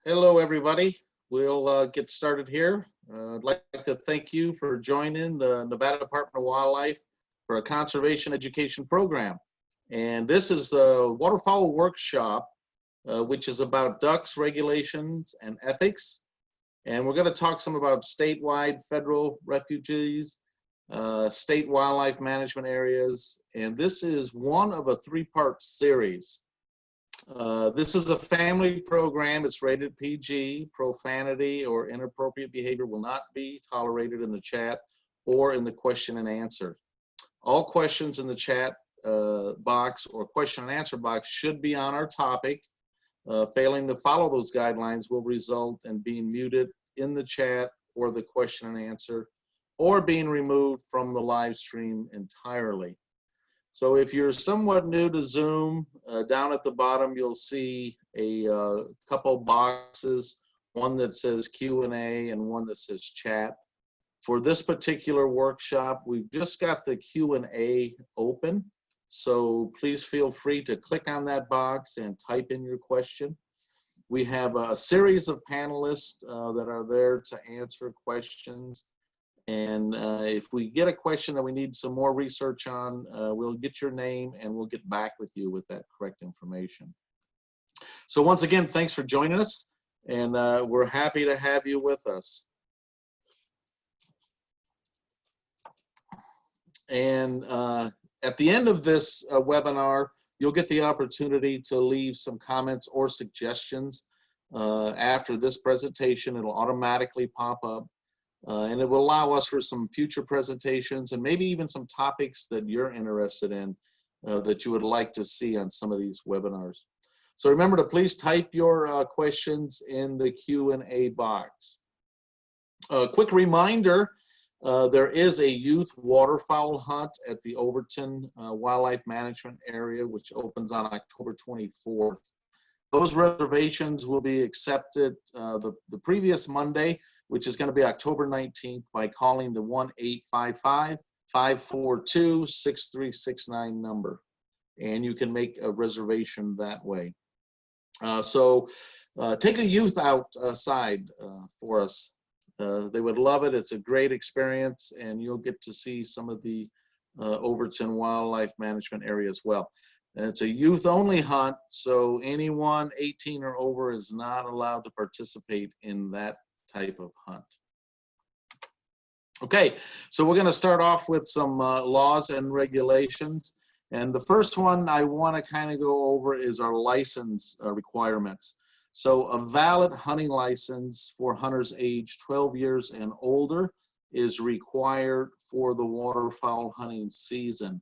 Hello, everybody. We'll get started here. I'd like to thank you for joining the Nevada Department of Wildlife for a conservation education program. And this is the Waterfowl workshop, which is about ducks, regulations, and ethics. And we're going to talk some about statewide federal refuges, state wildlife management areas. And this is one of a three-part series. This is a family program. It's rated PG. Profanity or inappropriate behavior will not be tolerated in the chat or in the question and answer. All questions in the chat box or question and answer box should be on our topic. Failing to follow those guidelines will result in being muted in the chat or the question and answer, or being removed from the live stream entirely. So if you're somewhat new to Zoom, down at the bottom you'll see a couple boxes, one that says Q&A and one that says chat. For this particular workshop, we've just got the Q&A open, so please feel free to click on that box and type in your question. We have a series of panelists that are there to answer questions. And if we get a question that we need some more research on, we'll get your name and we'll get back with you with that correct information. So once again, thanks for joining us, and we're happy to have you with us. And at the end of this webinar, you'll get the opportunity to leave some comments or suggestions. After this presentation, it'll automatically pop up. And it will allow us for some future presentations and maybe even some topics that you're interested in that you would like to see on some of these webinars. So remember to please type your questions in the Q&A box. A quick reminder, there is a youth waterfowl hunt at the Overton Wildlife Management Area, which opens on October 24th. Those reservations will be accepted the previous Monday, which is going to be October 19th, by calling the 1-855-542-6369 number. And you can make a reservation that way. So take a youth outside for us. They would love it. It's a great experience, and you'll get to see some of the Overton Wildlife Management Area as well. And it's a youth-only hunt, so anyone 18 or over is not allowed to participate in that type of hunt. Okay, so we're going to start off with some laws and regulations. And the first one I want to kind of go over is our license requirements. So a valid hunting license for hunters aged 12 years and older is required for the waterfowl hunting season.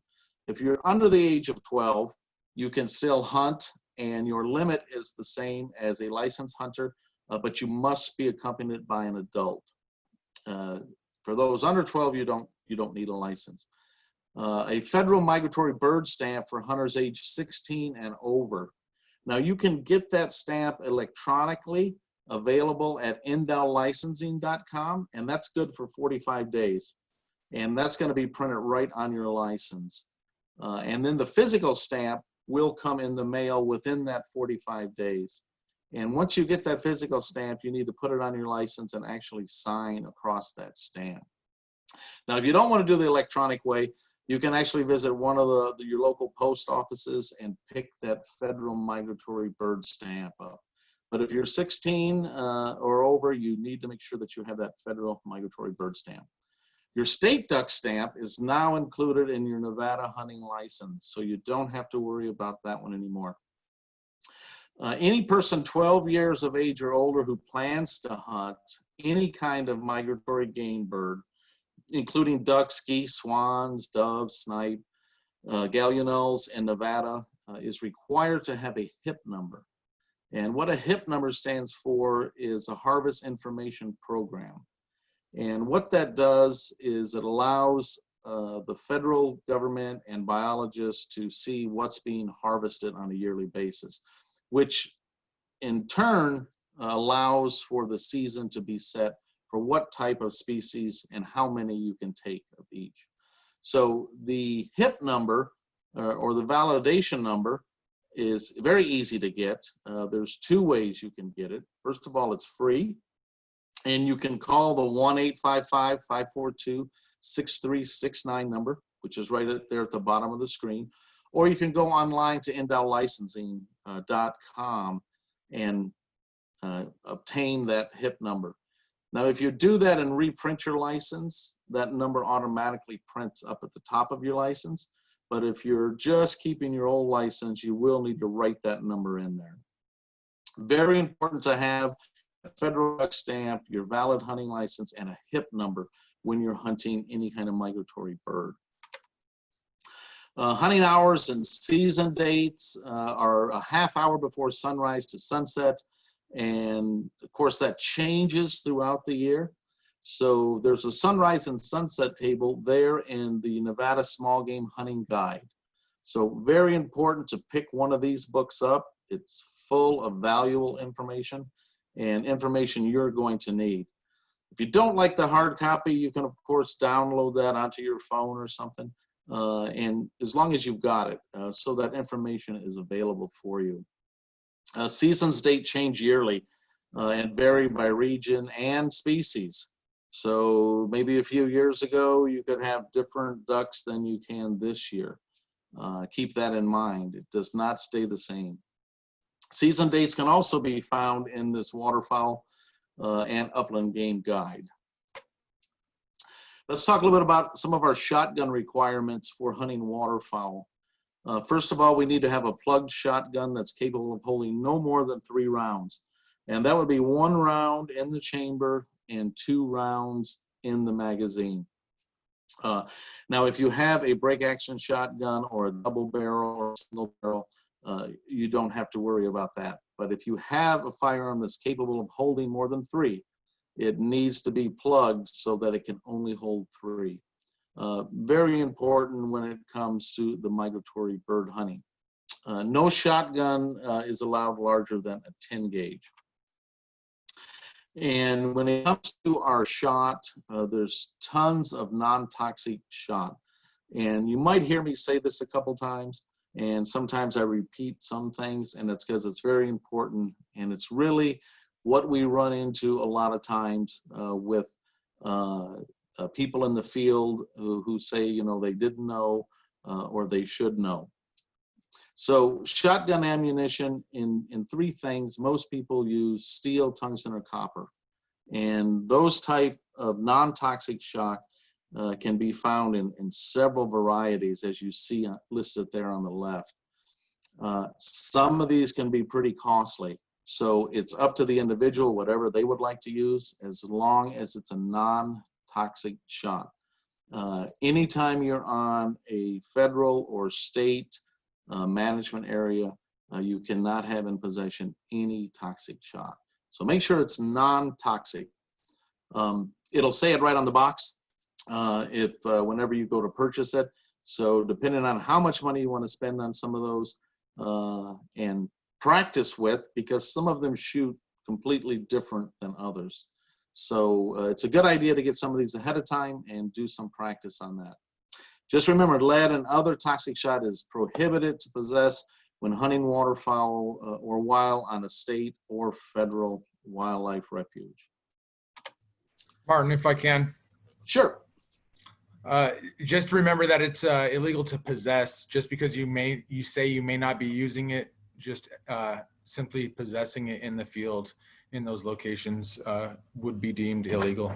If you're under the age of 12, you can still hunt, and your limit is the same as a licensed hunter, but you must be accompanied by an adult. For those under 12, you don't need a license. A federal migratory bird stamp for hunters age 16 and over. Now you can get that stamp electronically, available at indelllicensing.com, and that's good for 45 days. And that's going to be printed right on your license. And then the physical stamp will come in the mail within that 45 days. And once you get that physical stamp, you need to put it on your license and actually sign across that stamp. Now, if you don't want to do the electronic way, you can actually visit one of your local post offices and pick that federal migratory bird stamp up. But if you're 16 or over, you need to make sure that you have that federal migratory bird stamp. Your state duck stamp is now included in your Nevada hunting license, so you don't have to worry about that one anymore. Any person 12 years of age or older who plans to hunt any kind of migratory game bird, including ducks, geese, swans, doves, snipe, gallinules in Nevada, is required to have a HIP number. And what a HIP number stands for is a Harvest Information Program. And what that does is it allows the federal government and biologists to see what's being harvested on a yearly basis, which in turn allows for the season to be set for what type of species and how many you can take of each. So the HIP number or the validation number is very easy to get. There's two ways you can get it. First of all, it's free, and you can call the 1-855-542-6369 number, which is right there at the bottom of the screen, or you can go online to indowlicensing.com and obtain that HIP number. Now, if you do that and reprint your license, that number automatically prints up at the top of your license. But if you're just keeping your old license, you will need to write that number in there. Very important to have a federal duck stamp, your valid hunting license, and a HIP number when you're hunting any kind of migratory bird. Hunting hours and season dates are a half hour before sunrise to sunset. And of course, that changes throughout the year. So there's a sunrise and sunset table there in the Nevada Small Game Hunting Guide. So very important to pick one of these books up. It's full of valuable information and information you're going to need. If you don't like the hard copy, you can, of course, download that onto your phone or something. And as long as you've got it, so that information is available for you. Seasons date change yearly and vary by region and species. So maybe a few years ago, you could have different ducks than you can this year. Keep that in mind. It does not stay the same. Season dates can also be found in this waterfowl and upland game guide. Let's talk a little bit about some of our shotgun requirements for hunting waterfowl. First of all, we need to have a plugged shotgun that's capable of holding no more than 3 rounds. And that would be 1 round in the chamber and 2 rounds in the magazine. Now, if you have a break action shotgun or a double barrel or a single barrel, you don't have to worry about that. But if you have a firearm that's capable of holding more than 3, it needs to be plugged so that it can only hold 3. Very important when it comes to the migratory bird hunting. No shotgun is allowed larger than a 10 gauge. And when it comes to our shot, there's tons of non-toxic shot. And you might hear me say this a couple times, and sometimes I repeat some things, and it's because it's very important, and it's really what we run into a lot of times with people in the field who say, you know, they didn't know or they should know. So shotgun ammunition in 3 things. Most people use steel, tungsten, or copper. And those type of non-toxic shot can be found in several varieties, as you see listed there on the left. Some of these can be pretty costly. So it's up to the individual, whatever they would like to use, as long as it's a non-toxic shot. Anytime you're on a federal or state management area, you cannot have in possession any toxic shot. So make sure it's non-toxic. It'll say it right on the box whenever you go to purchase it. So depending on how much money you want to spend on some of those and practice with, because some of them shoot completely different than others. So it's a good idea to get some of these ahead of time and do some practice on that. Just remember, lead and other toxic shot is prohibited to possess when hunting waterfowl or while on a state or federal wildlife refuge. Martin, if I can. Sure. Just remember that it's illegal to possess. Just because you say you may not be using it, just simply possessing it in the field in those locations would be deemed illegal.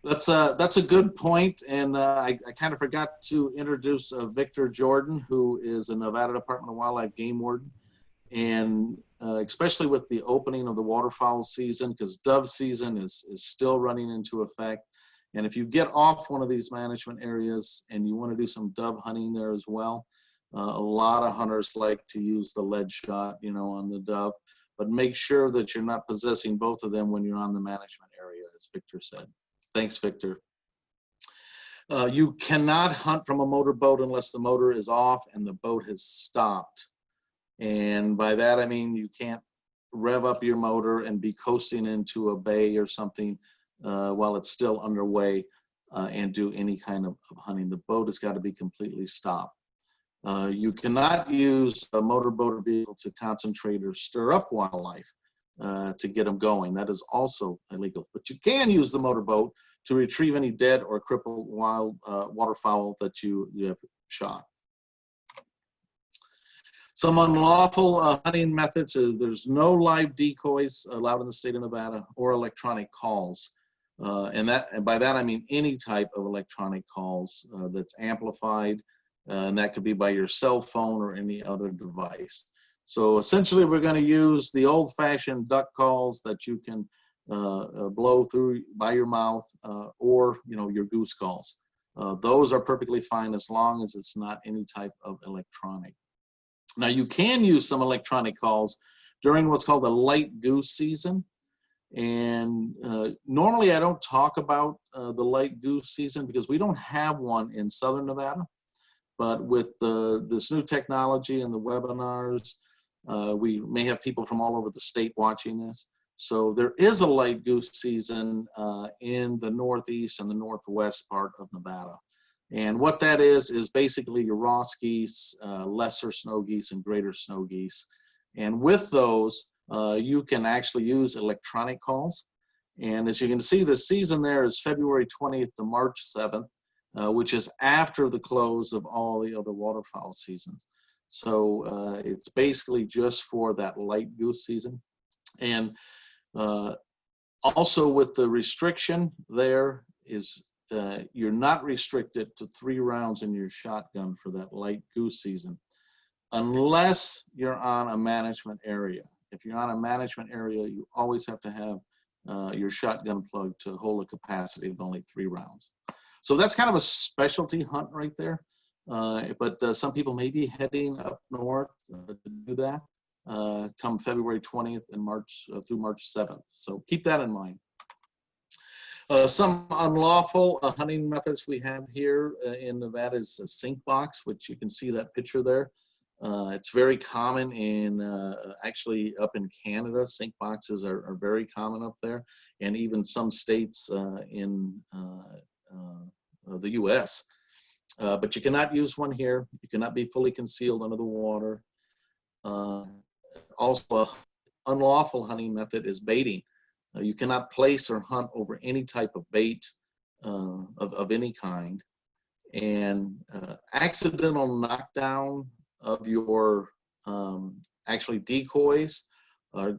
That's a good point, and I kind of forgot to introduce Victor Jordan, who is a Nevada Department of Wildlife game warden, and especially with the opening of the waterfowl season, because dove season is still running into effect. And if you get off one of these management areas and you want to do some dove hunting there as well, a lot of hunters like to use the lead shot, you know, on the dove, but make sure that you're not possessing both of them when you're on the management area, as Victor said. Thanks, Victor. You cannot hunt from a motorboat unless the motor is off and the boat has stopped. And by that, I mean you can't rev up your motor and be coasting into a bay or something while it's still underway and do any kind of hunting. The boat has got to be completely stopped. You cannot use a motorboat or vehicle to concentrate or stir up wildlife to get them going. That is also illegal. But you can use the motorboat to retrieve any dead or crippled wild waterfowl that you have shot. Some unlawful hunting methods is there's no live decoys allowed in the state of Nevada or electronic calls. And by that I mean any type of electronic calls that's amplified, and that could be by your cell phone or any other device. So essentially we're going to use the old-fashioned duck calls that you can blow through by your mouth, or your goose calls. Those are perfectly fine as long as it's not any type of electronic. Now you can use some electronic calls during what's called the light goose season. And normally I don't talk about the light goose season because we don't have one in Southern Nevada. But with this new technology and the webinars, we may have people from all over the state watching this. So there is a light goose season in the northeast and the northwest part of Nevada. And what that is basically your Ross geese, lesser snow geese, and greater snow geese. And with those, you can actually use electronic calls. And as you can see, the season there is February 20th to March 7th, which is after the close of all the other waterfowl seasons. So it's basically just for that light goose season. And also with the restriction there is you're not restricted to 3 rounds in your shotgun for that light goose season, unless you're on a management area. If you're on a management area, you always have to have your shotgun plug to hold a capacity of only 3 rounds. So that's kind of a specialty hunt right there. But some people may be heading up north to do that come February 20th and March through March 7th. So keep that in mind. Some unlawful hunting methods we have here in Nevada is a sink box, which you can see that picture there. It's very common in actually up in Canada. Sink boxes are very common up there, and even some states in the US. But you cannot use one here. You cannot be fully concealed under the water. Also, an unlawful hunting method is baiting. You cannot place or hunt over any type of bait of any kind. And accidental knockdown of your actually decoys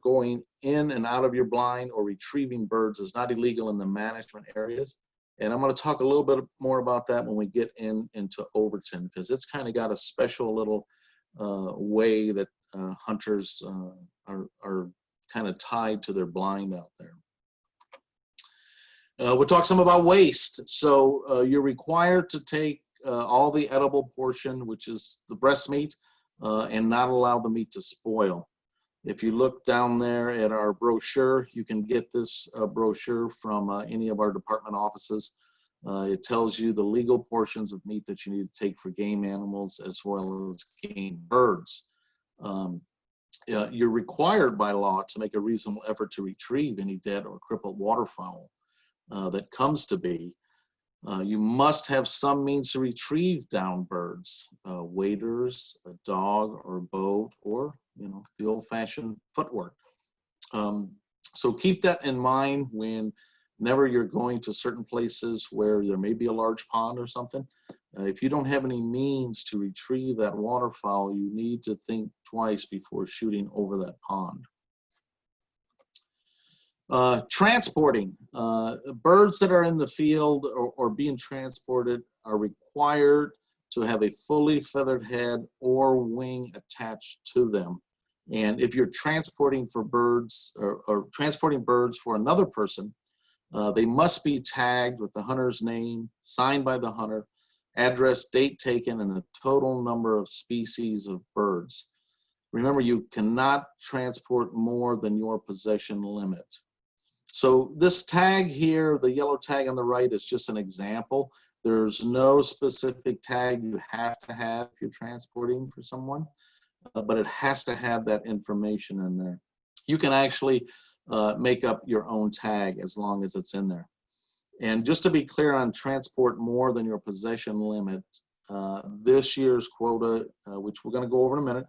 going in and out of your blind or retrieving birds is not illegal in the management areas. And I'm going to talk a little bit more about that when we get into Overton, because it's kind of got a special little way that hunters are kind of tied to their blind out there. We'll talk some about waste. So you're required to take all the edible portion, which is the breast meat, and not allow the meat to spoil. If you look down there at our brochure, you can get this brochure from any of our department offices. It tells you the legal portions of meat that you need to take for game animals as well as game birds. You're required by law to make a reasonable effort to retrieve any dead or crippled waterfowl that comes to be. You must have some means to retrieve downed birds, waders, a dog or a boat, or the old-fashioned footwork. So keep that in mind whenever you're going to certain places where there may be a large pond or something. If you don't have any means to retrieve that waterfowl, you need to think twice before shooting over that pond. Transporting. Birds that are in the field or being transported are required to have a fully feathered head or wing attached to them. And if you're transporting for birds or transporting birds for another person, they must be tagged with the hunter's name, signed by the hunter, address, date taken, and the total number of species of birds. Remember, you cannot transport more than your possession limit. So this tag here, the yellow tag on the right, is just an example. There's no specific tag you have to have if you're transporting for someone, but it has to have that information in there. You can actually make up your own tag as long as it's in there. And just to be clear on transport more than your possession limit, this year's quota, which we're going to go over in a minute,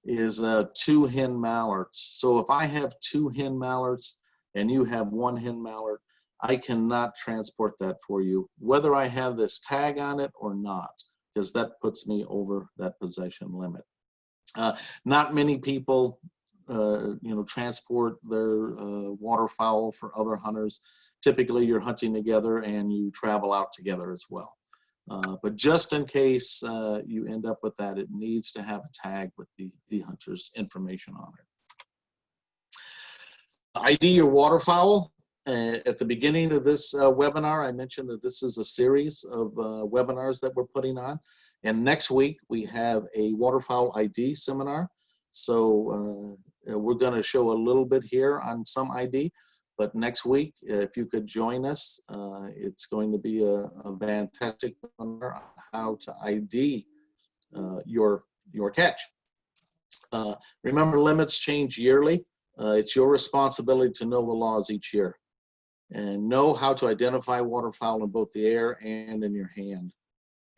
is 2 hen mallards. So if I have 2 hen mallards and you have 1 hen mallard, I cannot transport that for you, whether I have this tag on it or not, because that puts me over that possession limit. Not many people, transport their waterfowl for other hunters. Typically, you're hunting together and you travel out together as well. But just in case you end up with that, it needs to have a tag with the hunter's information on it. ID your waterfowl. At the beginning of this webinar, I mentioned that this is a series of webinars that we're putting on. And next week, we have a waterfowl ID seminar. So we're going to show a little bit here on some ID. But next week, if you could join us, it's going to be a fantastic webinar on how to ID your catch. Remember, limits change yearly. It's your responsibility to know the laws each year and know how to identify waterfowl in both the air and in your hand,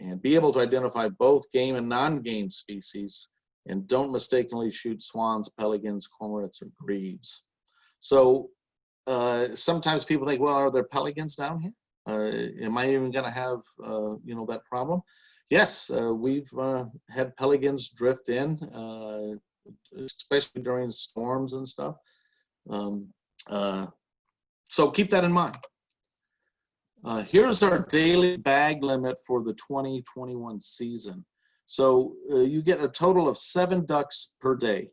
and be able to identify both game and non-game species, and don't mistakenly shoot swans, pelicans, cormorants, or grebes. So sometimes people think, well, are there pelicans down here? Am I even going to have that problem? Yes, we've had pelicans drift in, especially during storms and stuff. So keep that in mind. Here's our daily bag limit for the 2021 season. So you get a total of 7 ducks per day.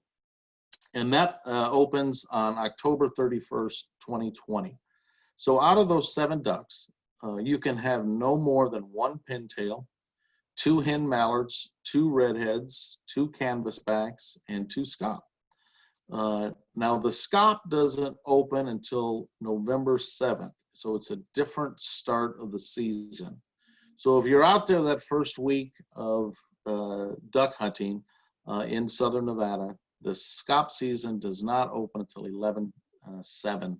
And that opens on October 31st, 2020. So out of those 7 ducks, you can have no more than 1 pintail, 2 hen mallards, 2 redheads, 2 canvasbacks, and 2 scaup. Now the scaup doesn't open until November 7th. So it's a different start of the season. So if you're out there that first week of duck hunting in southern Nevada, the scaup season does not open until 11/7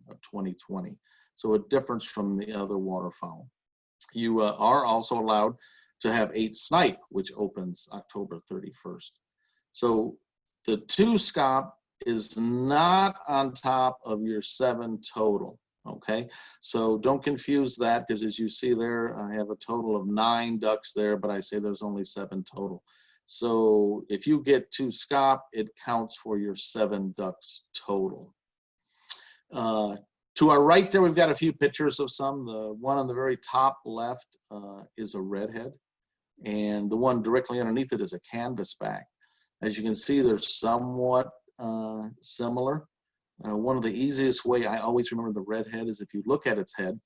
of 2020. So a difference from the other waterfowl. You are also allowed to have 8 snipe, which opens October 31st. So the 2 scaup is not on top of your 7 total. Okay, so don't confuse that, because as you see there, I have a total of 9 ducks there, but I say there's only 7 total. So if you get 2 scaup, it counts for your 7 ducks total. To our right there, we've got a few pictures of some. The one on the very top left is a redhead, and the one directly underneath it is a canvasback. As you can see, they're somewhat similar. One of the easiest way I always remember the redhead is if you look at its head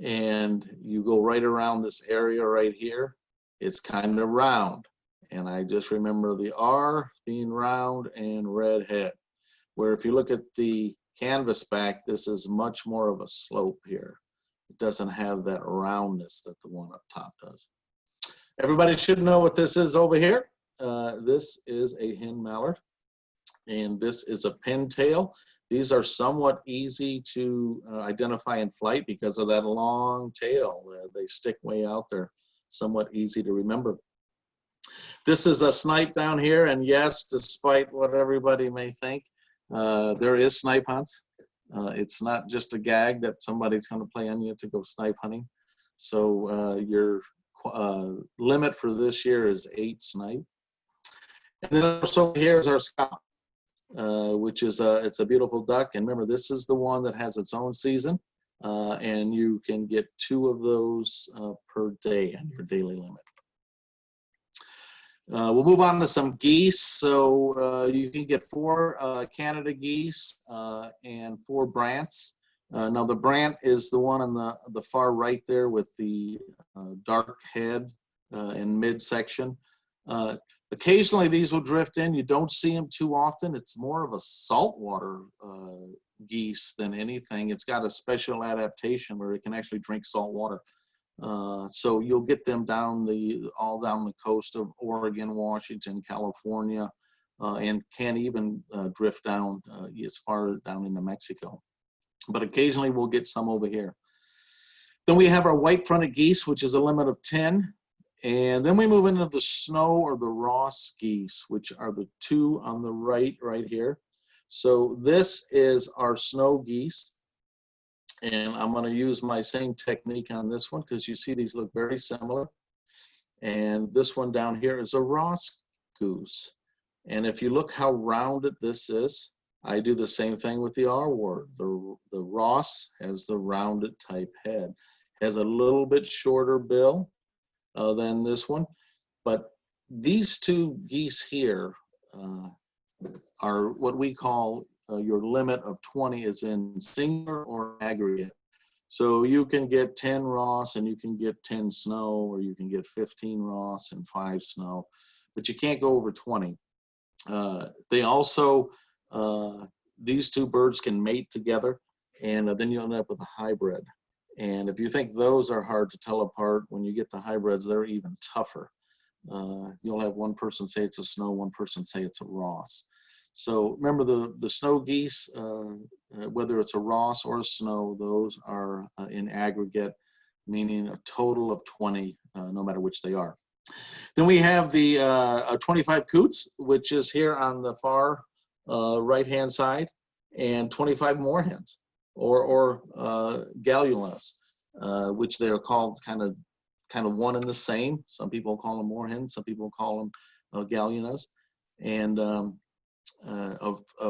and you go right around this area right here, it's kind of round. And I just remember the R being round and redhead. Where if you look at the canvasback, this is much more of a slope here. It doesn't have that roundness that the one up top does. Everybody should know what this is over here. This is a hen mallard. And this is a pintail. These are somewhat easy to identify in flight because of that long tail. They stick way out there, somewhat easy to remember. This is a snipe down here, and yes, despite what everybody may think, there is snipe hunts. It's not just a gag that somebody's going to play on you to go snipe hunting. So your limit for this year is 8 snipe. And then also here's our scaup. Which is it's a beautiful duck, and remember, this is the one that has its own season, and you can get 2 of those per day on your daily limit. We'll move on to some geese. So you can get 4 Canada geese and 4 brants. Now the brant is the one on the far right there with the dark head and midsection. Occasionally these will drift in. You don't see them too often. It's more of a saltwater geese than anything. It's got a special adaptation where it can actually drink salt water. So you'll get them all down the coast of Oregon, Washington, California, and can even drift down as far down into Mexico. But occasionally we'll get some over here. Then we have our white-fronted geese, which is a limit of 10. And then we move into the snow or the Ross geese, which are the two on the right here. So this is our snow geese. And I'm going to use my same technique on this one because you see these look very similar. And this one down here is a Ross goose. And if you look how rounded this is, I do the same thing with the R word. The Ross has the rounded type head. Has a little bit shorter bill than this one. But these two geese here are what we call your limit of 20 is in singular or aggregate. So you can get 10 Ross and you can get 10 snow, or you can get 15 Ross and 5 snow, but you can't go over 20. They also, these two birds can mate together, and then you'll end up with a hybrid. And if you think those are hard to tell apart, when you get the hybrids, they're even tougher. You'll have one person say it's a snow, one person say it's a Ross. So remember the snow geese, whether it's a Ross or a snow, those are in aggregate, meaning a total of 20, no matter which they are. Then we have the 25 coots, which is here on the far right-hand side, and 25 moorhens or gallinas, which they are called kind of one and the same. Some people call them moorhens, some people call them gallinas. And a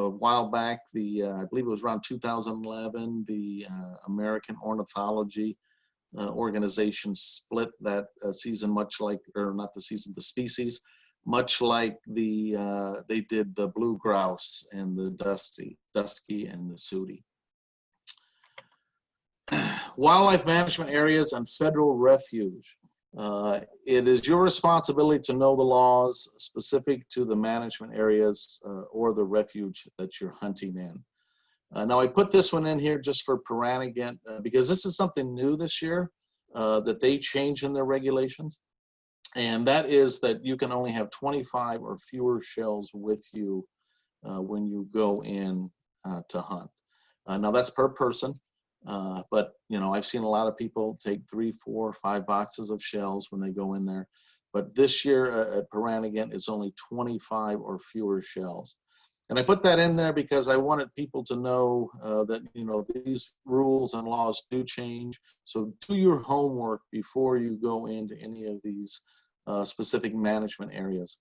while back, I believe it was around 2011, the American Ornithology organization split that season, much like, or not the season, the species, much like they did the blue grouse and the dusky and the sooty. Wildlife management areas and federal refuge. It is your responsibility to know the laws specific to the management areas or the refuge that you're hunting in. Now I put this one in here just for Anagen because this is something new this year that they changed in their regulations. And that is that you can only have 25 or fewer shells with you when you go in to hunt. Now that's per person. But you know, I've seen a lot of people take 3, 4, 5 boxes of shells when they go in there. But this year at Anagen, it's only 25 or fewer shells. And I put that in there because I wanted people to know that, you know, these rules and laws do change. So do your homework before you go into any of these specific management areas.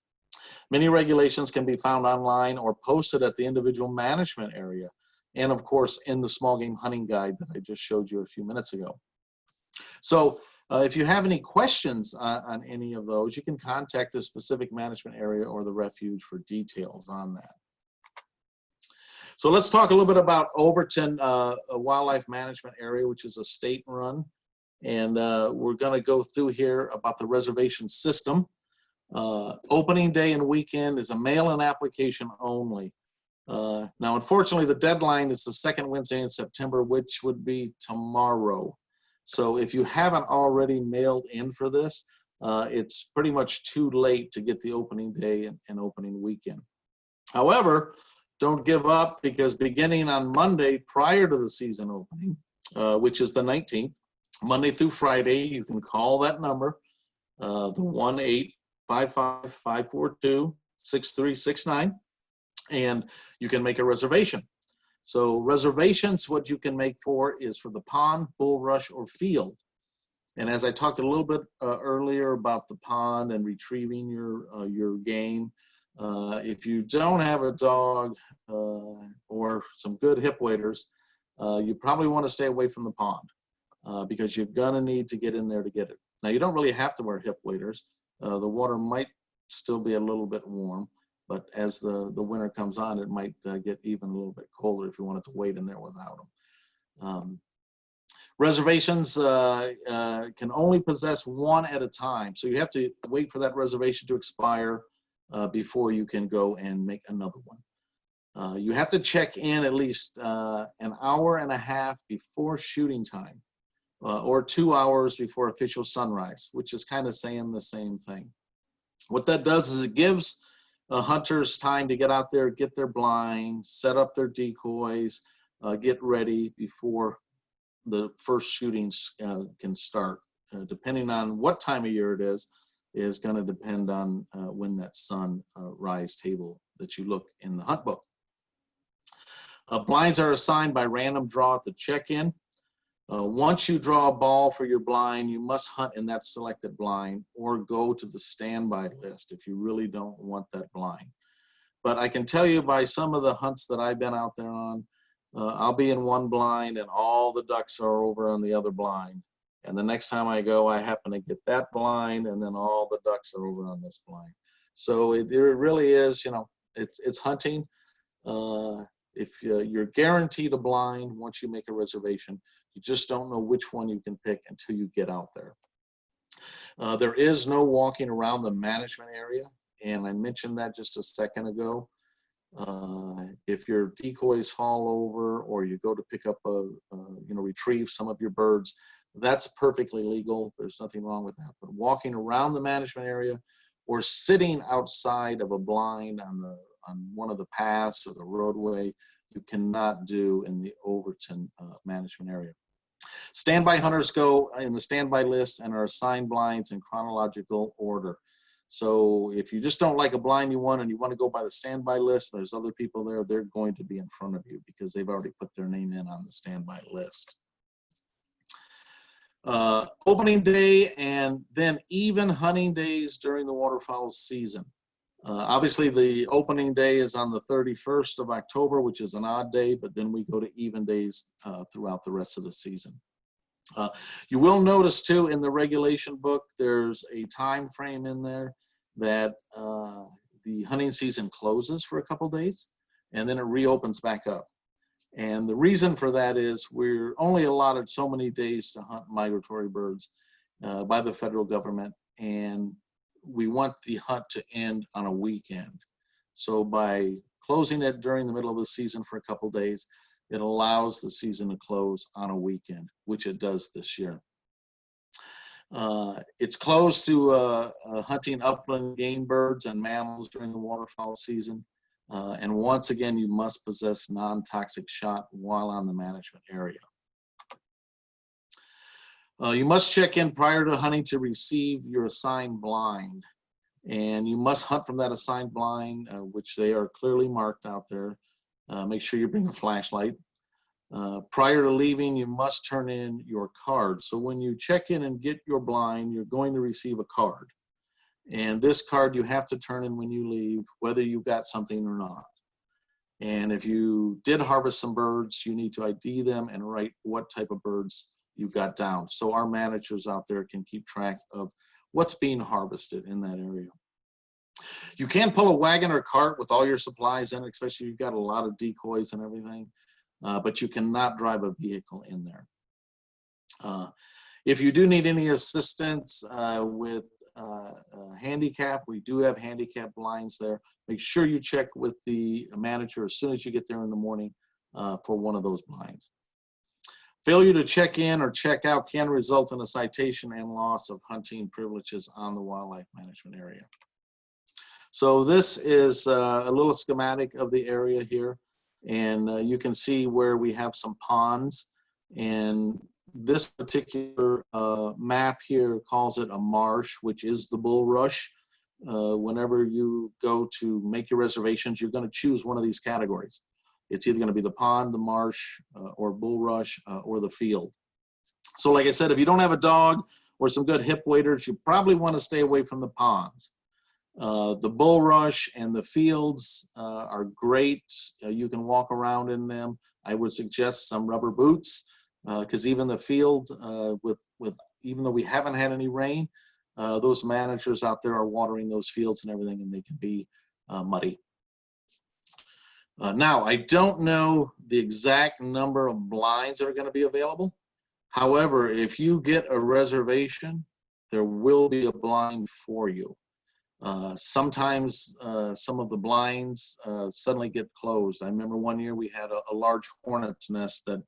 Many regulations can be found online or posted at the individual management area. And of course, in the small game hunting guide that I just showed you a few minutes ago. So if you have any questions on any of those, you can contact the specific management area or the refuge for details on that. So let's talk a little bit about Overton Wildlife Management Area, which is a state run. And we're going to go through here about the reservation system. Opening day and weekend is a mail-in application only. Now, unfortunately, the deadline is the second Wednesday in September, which would be tomorrow. So if you haven't already mailed in for this, it's pretty much too late to get the opening day and opening weekend. However, don't give up, because beginning on Monday prior to the season opening, which is the 19th, Monday through Friday, you can call that number, the 1-855-542-6369. And you can make a reservation. So reservations, what you can make for is for the pond, bulrush, or field. And as I talked a little bit earlier about the pond and retrieving your game, if you don't have a dog or some good hip waders, you probably want to stay away from the pond because you're gonna need to get in there to get it. Now you don't really have to wear hip waders. The water might still be a little bit warm. But as the winter comes on, it might get even a little bit colder if you wanted to wait in there without them. Reservations can only possess one at a time. So you have to wait for that reservation to expire before you can go and make another one. You have to check in at least an hour and a half before shooting time or 2 hours before official sunrise, which is kind of saying the same thing. What that does is it gives hunters time to get out there, get their blind, set up their decoys, get ready before the first shootings can start. Depending on what time of year it is, is going to depend on when that sunrise table that you look in the hunt book. Blinds are assigned by random draw at the check-in. Once you draw a ball for your blind, you must hunt in that selected blind or go to the standby list if you really don't want that blind. But I can tell you by some of the hunts that I've been out there on, I'll be in one blind and all the ducks are over on the other blind. And the next time I go, I happen to get that blind and then all the ducks are over on this blind. So it really is, you know, it's hunting. If you're guaranteed a blind once you make a reservation, you just don't know which one you can pick until you get out there. There is no walking around the management area, and I mentioned that just a second ago. If your decoys fall over or you go to pick up retrieve some of your birds, that's perfectly legal. There's nothing wrong with that. But walking around the management area or sitting outside of a blind on one of the paths or the roadway, you cannot do in the Overton management area. Standby hunters go in the standby list and are assigned blinds in chronological order. So if you just don't like a blind you want and you want to go by the standby list, there's other people there, they're going to be in front of you because they've already put their name in on the standby list. Opening day and then even hunting days during the waterfowl season. Obviously, the opening day is on the 31st of October, which is an odd day, but then we go to even days throughout the rest of the season. You will notice too in the regulation book, there's a time frame in there that the hunting season closes for a couple days and then it reopens back up. And the reason for that is we're only allotted so many days to hunt migratory birds by the federal government, and we want the hunt to end on a weekend. So by closing it during the middle of the season for a couple days, it allows the season to close on a weekend, which it does this year. It's closed to hunting upland game birds and mammals during the waterfowl season. And once again, you must possess non-toxic shot while on the management area. You must check in prior to hunting to receive your assigned blind. And you must hunt from that assigned blind, which they are clearly marked out there. Make sure you bring a flashlight. Prior to leaving, you must turn in your card. So when you check in and get your blind, you're going to receive a card. And this card you have to turn in when you leave, whether you got something or not. And if you did harvest some birds, you need to ID them and write what type of birds you got down. So our managers out there can keep track of what's being harvested in that area. You can pull a wagon or cart with all your supplies in it, especially if you've got a lot of decoys and everything, but you cannot drive a vehicle in there. If you do need any assistance with handicap, we do have handicap blinds there. Make sure you check with the manager as soon as you get there in the morning for one of those blinds. Failure to check in or check out can result in a citation and loss of hunting privileges on the wildlife management area. So this is a little schematic of the area here, and you can see where we have some ponds, and this particular map here calls it a marsh, which is the bulrush. Whenever you go to make your reservations, you're going to choose one of these categories. It's either going to be the pond, the marsh, or bulrush, or the field. So like I said, if you don't have a dog or some good hip waders, you probably want to stay away from the ponds. The bulrush and the fields are great. You can walk around in them. I would suggest some rubber boots, because even the field, even though we haven't had any rain, those managers out there are watering those fields and everything, and they can be muddy. Now, I don't know the exact number of blinds that are going to be available. However, if you get a reservation, there will be a blind for you. Sometimes some of the blinds suddenly get closed. I remember one year we had a large hornet's nest that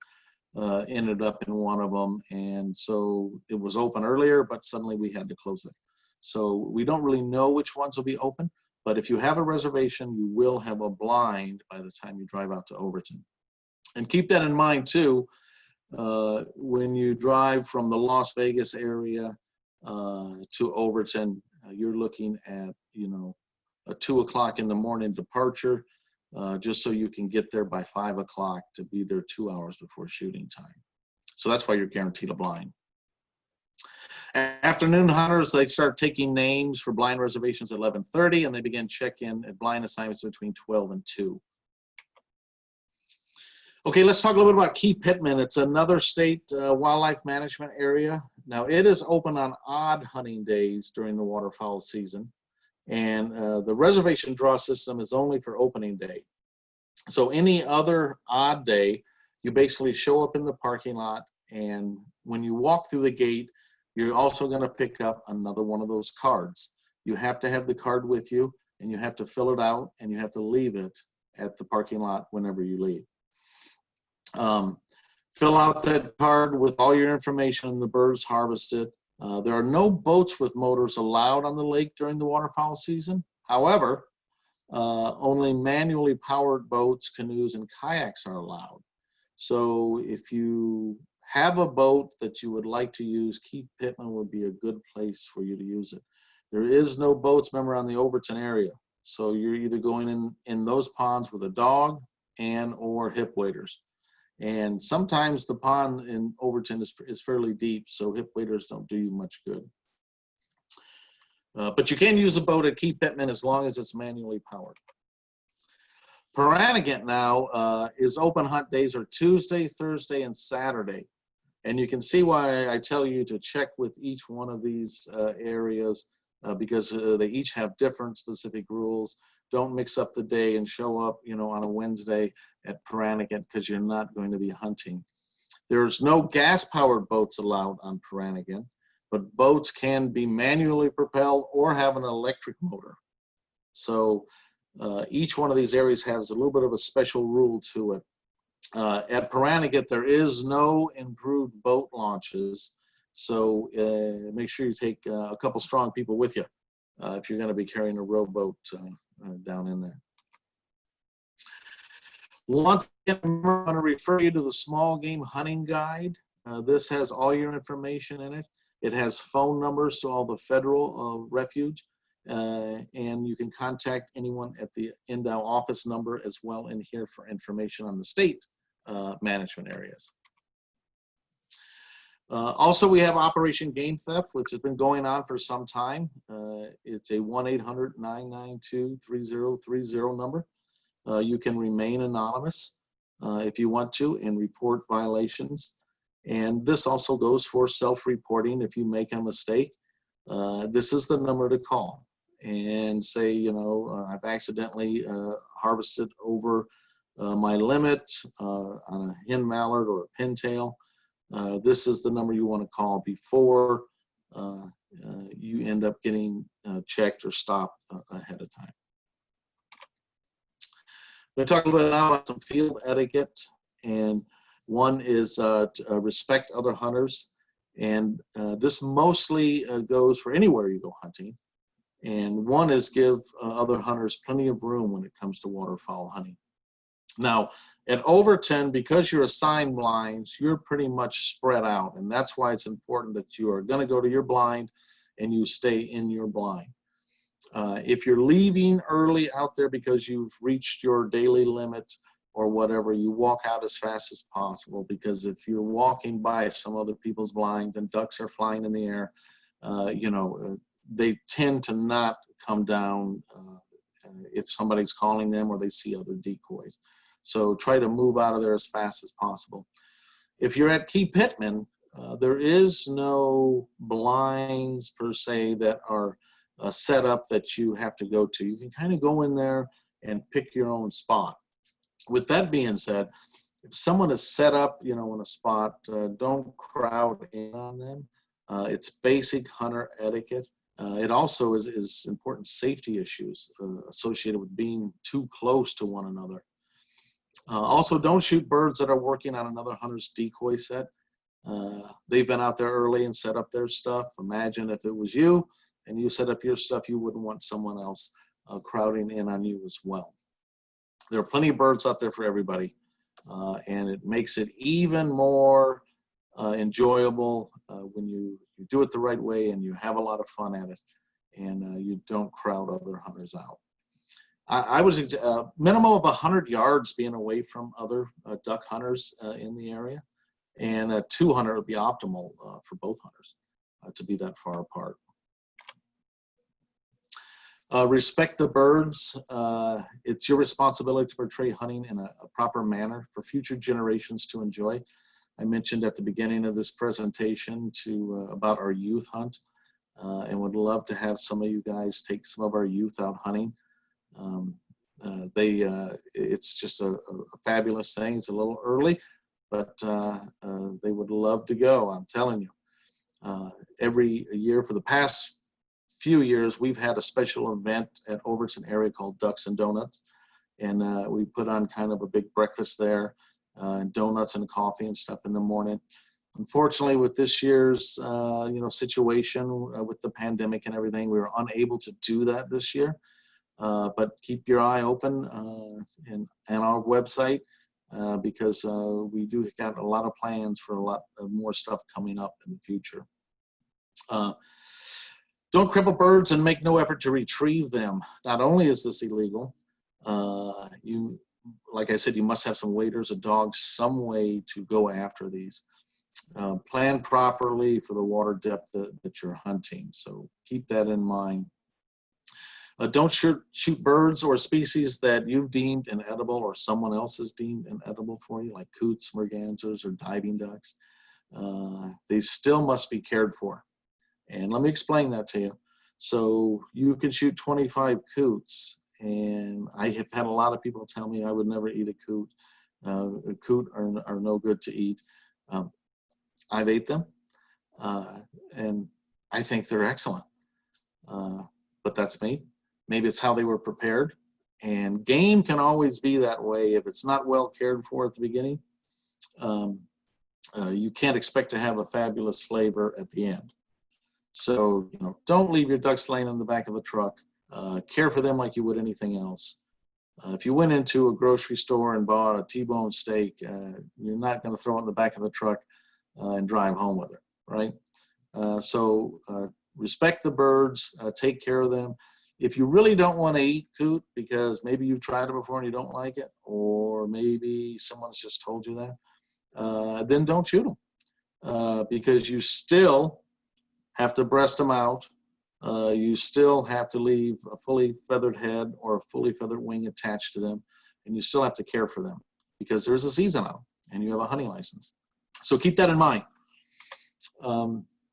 ended up in one of them, and so it was open earlier, but suddenly we had to close it. So we don't really know which ones will be open, but if you have a reservation, you will have a blind by the time you drive out to Overton. And keep that in mind too, when you drive from the Las Vegas area to Overton, you're looking at, you know, a 2 o'clock in the morning departure, just so you can get there by 5 o'clock to be there 2 hours before shooting time. So that's why you're guaranteed a blind. Afternoon hunters, they start taking names for blind reservations at 11:30, and they begin check-in at blind assignments between 12 and 2. Okay, let's talk a little bit about Key Pitman. It's another state wildlife management area. Now, it is open on odd hunting days during the waterfowl season, and the reservation draw system is only for opening day. So any other odd day, you basically show up in the parking lot, and when you walk through the gate, you're also going to pick up another one of those cards. You have to have the card with you, and you have to fill it out, and you have to leave it at the parking lot whenever you leave. Fill out that card with all your information on the birds harvested. There are no boats with motors allowed on the lake during the waterfowl season. However, only manually powered boats, canoes, and kayaks are allowed. So if you have a boat that you would like to use, Key Pitman would be a good place for you to use it. There is no boats, remember, on the Overton area. So you're either going in those ponds with a dog and or hip waders. And sometimes the pond in Overton is fairly deep, so hip waders don't do you much good. But you can use a boat at Key Pitman as long as it's manually powered. Anagen now is open hunt days are Tuesday, Thursday, and Saturday. And you can see why I tell you to check with each one of these areas because they each have different specific rules. Don't mix up the day and show up, you know, on a Wednesday at Anagen because you're not going to be hunting. There's no gas-powered boats allowed on Anagen, but boats can be manually propelled or have an electric motor. So each one of these areas has a little bit of a special rule to it. At Anagen, there is no improved boat launches, so make sure you take a couple strong people with you if you're going to be carrying a rowboat down in there. Once again, I'm going to refer you to the Small Game Hunting Guide. This has all your information in it. It has phone numbers to all the federal refuge, and you can contact anyone at the Endow office number as well in here for information on the state management areas. Also, we have Operation Game Theft, which has been going on for some time. It's a 1-800-992-3030 number. You can remain anonymous if you want to and report violations. And this also goes for self-reporting if you make a mistake. This is the number to call and say, you know, I've accidentally harvested over my limit on a hen mallard or a pintail. This is the number you want to call before you end up getting checked or stopped ahead of time. We're going to talk a little bit now about some field etiquette, and one is to respect other hunters, and this mostly goes for anywhere you go hunting, and one is give other hunters plenty of room when it comes to waterfowl hunting. Now, at Overton, because you're assigned blinds, you're pretty much spread out, and that's why it's important that you are going to go to your blind and you stay in your blind. If you're leaving early out there because you've reached your daily limit or whatever, you walk out as fast as possible, because if you're walking by some other people's blinds and ducks are flying in the air, you know, they tend to not come down if somebody's calling them or they see other decoys. So try to move out of there as fast as possible. If you're at Key Pitman, there is no blinds per se that are set up that you have to go to. You can kind of go in there and pick your own spot. With that being said, if someone is set up, you know, in a spot, don't crowd in on them. It's basic hunter etiquette. It also is important safety issues associated with being too close to one another. Also, don't shoot birds that are working on another hunter's decoy set. They've been out there early and set up their stuff. Imagine if it was you and you set up your stuff, you wouldn't want someone else crowding in on you as well. There are plenty of birds out there for everybody, and it makes it even more enjoyable when you do it the right way and you have a lot of fun at it. and you don't crowd other hunters out. I was minimum of 100 yards being away from other duck hunters in the area, and 200 would be optimal for both hunters to be that far apart. Respect the birds. It's your responsibility to portray hunting in a proper manner for future generations to enjoy. I mentioned at the beginning of this presentation about our youth hunt, and would love to have some of you guys take some of our youth out hunting. It's just a fabulous thing. It's a little early, but they would love to go, I'm telling you. Every year for the past few years, we've had a special event at Overton area called Ducks and Donuts, and we put on kind of a big breakfast there, donuts and coffee and stuff in the morning. Unfortunately, with this year's situation with the pandemic and everything, we were unable to do that this year. But keep your eye open and our website because we do got a lot of plans for a lot of more stuff coming up in the future. Don't cripple birds and make no effort to retrieve them. Not only is this illegal, like I said, you must have some waders or dogs, some way to go after these. Plan properly for the water depth that you're hunting. So keep that in mind. Don't shoot birds or species that you've deemed inedible or someone else has deemed inedible for you, like coots, mergansers, or diving ducks. They still must be cared for. And let me explain that to you. So you can shoot 25 coots, and I have had a lot of people tell me I would never eat a coot. A coot are no good to eat. I've ate them, and I think they're excellent. But that's me. Maybe it's how they were prepared. And game can always be that way. If it's not well cared for at the beginning, you can't expect to have a fabulous flavor at the end. So, don't leave your ducks laying in the back of the truck. Care for them like you would anything else. If you went into a grocery store and bought a T-bone steak, you're not going to throw it in the back of the truck and drive home with it, right? So respect the birds, take care of them. If you really don't want to eat coot because maybe you've tried it before and you don't like it, or maybe someone's just told you that, then don't shoot them because you still have to breast them out. You still have to leave a fully feathered head or a fully feathered wing attached to them, and you still have to care for them because there's a season on them and you have a hunting license. So keep that in mind.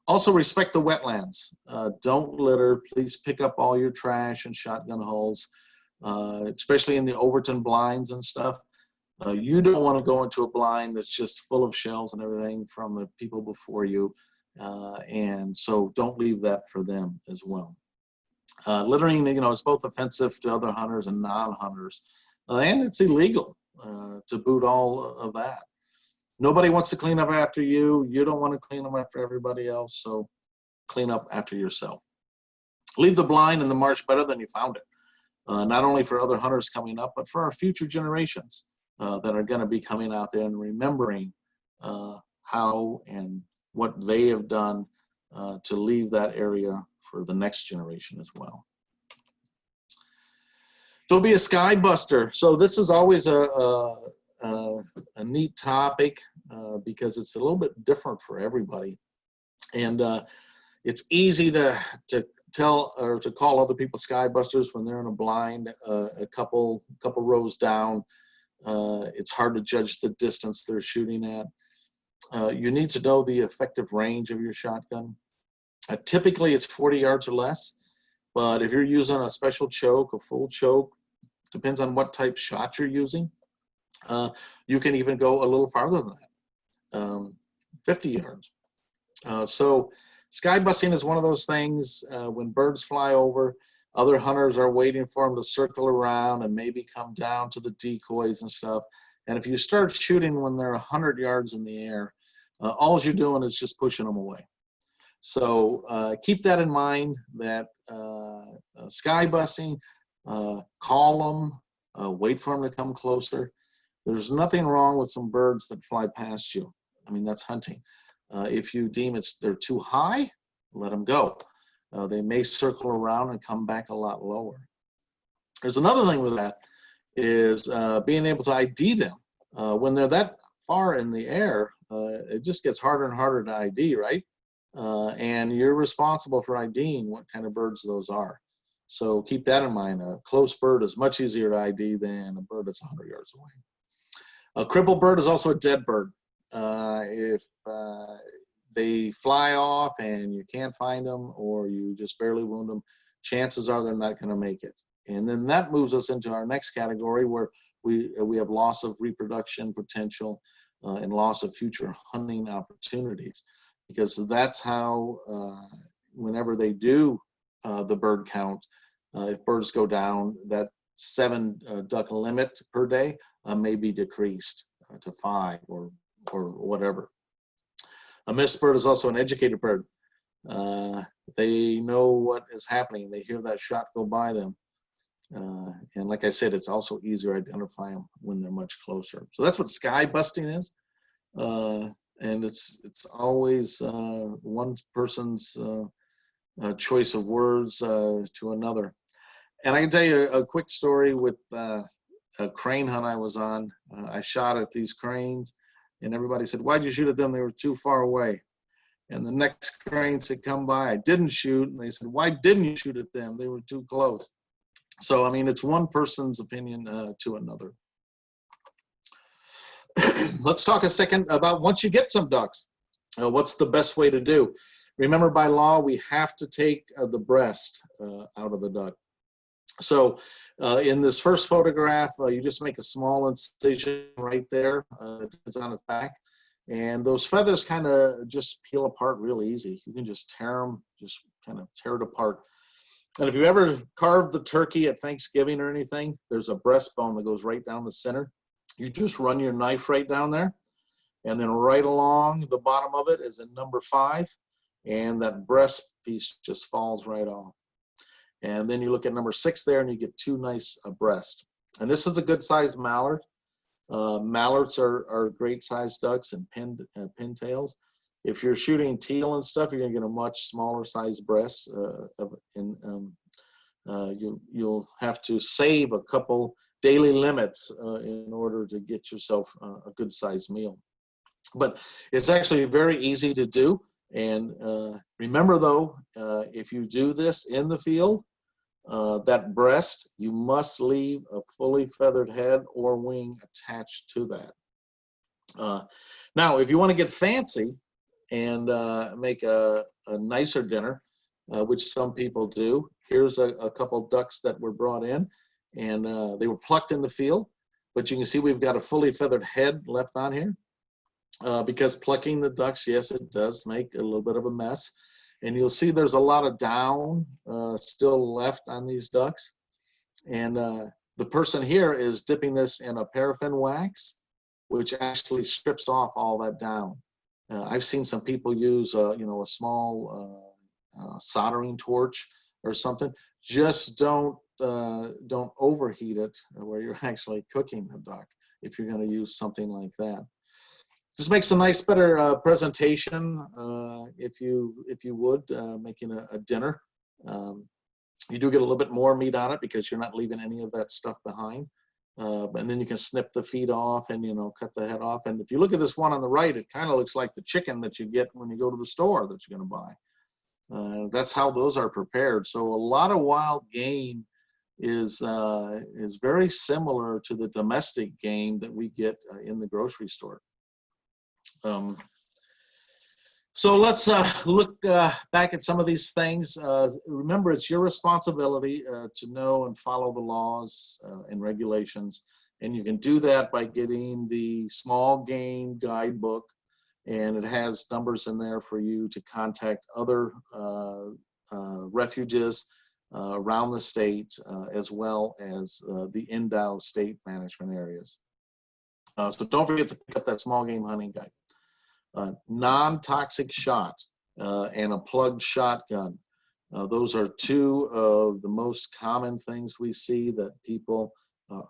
Also respect the wetlands. Don't litter. Please pick up all your trash and shotgun hulls, especially in the Overton blinds and stuff. You don't want to go into a blind that's just full of shells and everything from the people before you. And so don't leave that for them as well. Littering, is both offensive to other hunters and non-hunters, and it's illegal to boot all of that. Nobody wants to clean up after you. You don't want to clean up after everybody else, so clean up after yourself. Leave the blind in the marsh better than you found it, not only for other hunters coming up, but for our future generations that are going to be coming out there and remembering how and what they have done to leave that area for the next generation as well. Don't be a sky buster. So this is always a neat topic because it's a little bit different for everybody. And it's easy to tell or to call other people sky busters when they're in a blind a couple rows down. It's hard to judge the distance they're shooting at. You need to know the effective range of your shotgun. Typically, it's 40 yards or less, but if you're using a special choke, a full choke, depends on what type shot you're using. You can even go a little farther than that, 50 yards. So sky busting is one of those things when birds fly over, other hunters are waiting for them to circle around and maybe come down to the decoys and stuff. And if you start shooting when they're 100 yards in the air, all you're doing is just pushing them away. So keep that in mind that sky busting, call them, wait for them to come closer. There's nothing wrong with some birds that fly past you. I mean, that's hunting. If you deem they're too high, let them go. they may circle around and come back a lot lower. There's another thing with that is being able to ID them. When they're that far in the air, it just gets harder and harder to ID, right? And you're responsible for IDing what kind of birds those are. So keep that in mind. A close bird is much easier to ID than a bird that's 100 yards away. A crippled bird is also a dead bird. If they fly off and you can't find them, or you just barely wound them, chances are they're not going to make it. And then that moves us into our next category, where we have loss of reproduction potential and loss of future hunting opportunities, because that's how whenever they do the bird count, if birds go down, that 7 duck limit per day may be decreased to 5 or whatever. A missed bird is also an educated bird. They know what is happening. They hear that shot go by them. And like I said, it's also easier to identify them when they're much closer. So that's what sky busting is. And it's always one person's choice of words to another. And I can tell you a quick story with a crane hunt I was on. I shot at these cranes, and everybody said, "Why'd you shoot at them? They were too far away." And the next cranes had come by, I didn't shoot, and they said, "Why didn't you shoot at them? They were too close." So, I mean, it's one person's opinion to another. Let's talk a second about once you get some ducks, what's the best way to do? Remember, by law, we have to take the breast out of the duck. So in this first photograph, you just make a small incision right there. It's on its back. And those feathers kind of just peel apart real easy. You can just tear them, just kind of tear it apart. And if you ever carved the turkey at Thanksgiving or anything, there's a breastbone that goes right down the center. You just run your knife right down there, and then right along the bottom of it is a number 5, and that breast piece just falls right off. And then you look at number 6 there, and you get 2 nice breasts. And this is a good sized mallard. Mallards are great sized ducks and pintails. If you're shooting teal and stuff, you're gonna get a much smaller sized breast. You'll have to save a couple daily limits in order to get yourself a good sized meal. But it's actually very easy to do. And remember though, if you do this in the field, that breast, you must leave a fully feathered head or wing attached to that. Now, if you want to get fancy and make a nicer dinner, which some people do, here's a couple ducks that were brought in, and they were plucked in the field. But you can see we've got a fully feathered head left on here. Because plucking the ducks, yes, it does make a little bit of a mess. And you'll see there's a lot of down still left on these ducks. And the person here is dipping this in a paraffin wax, which actually strips off all that down. I've seen some people use, a small soldering torch or something. Just don't overheat it where you're actually cooking the duck if you're going to use something like that. This makes a nice, better presentation if you would, making a dinner. You do get a little bit more meat on it because you're not leaving any of that stuff behind. And then you can snip the feet off and, cut the head off. And if you look at this one on the right, it kind of looks like the chicken that you get when you go to the store that you're going to buy. That's how those are prepared. So a lot of wild game is very similar to the domestic game that we get in the grocery store. So let's look back at some of these things. Remember, it's your responsibility to know and follow the laws and regulations. And you can do that by getting the small game guidebook. And it has numbers in there for you to contact other refuges around the state, as well as the Endow state management areas. So don't forget to pick up that small game hunting guide. Non-toxic shot and a plugged shotgun. Those are 2 of the most common things we see that people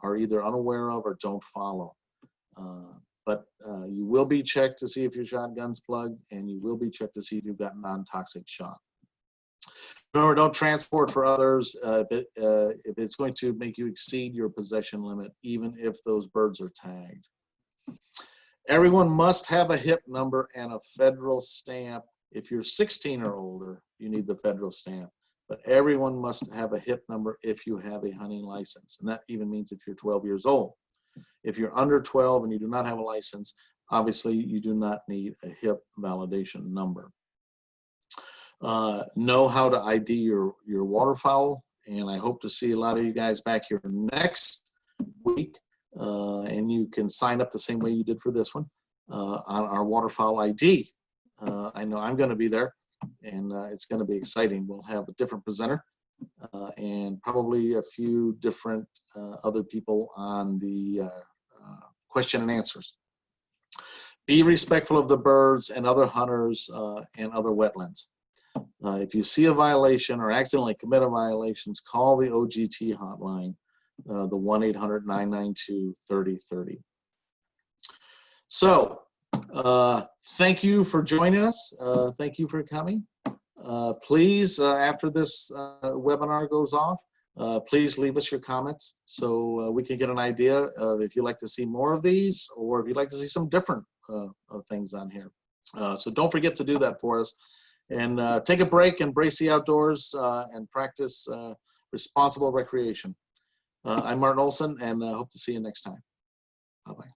are either unaware of or don't follow. But you will be checked to see if your shotgun's plugged, and you will be checked to see if you've got non-toxic shot. Remember, don't transport for others if it's going to make you exceed your possession limit, even if those birds are tagged. Everyone must have a HIP number and a federal stamp. If you're 16 or older, you need the federal stamp. But everyone must have a HIP number if you have a hunting license. And that even means if you're 12 years old. If you're under 12 and you do not have a license, obviously you do not need a HIP validation number. Know how to ID your waterfowl, and I hope to see a lot of you guys back here next week. And you can sign up the same way you did for this one on our waterfowl ID. I know I'm going to be there, and it's going to be exciting. We'll have a different presenter and probably a few different other people on the question and answers. Be respectful of the birds and other hunters and other wetlands. If you see a violation or accidentally commit a violation, call the OGT hotline, the 1-800-992-3030. So, thank you for joining us. Thank you for coming. Please, after this webinar goes off, please leave us your comments so we can get an idea of if you'd like to see more of these or if you'd like to see some different things on here. So don't forget to do that for us. And take a break, embrace the outdoors, and practice responsible recreation. I'm Martin Olson, and hope to see you next time. Bye-bye.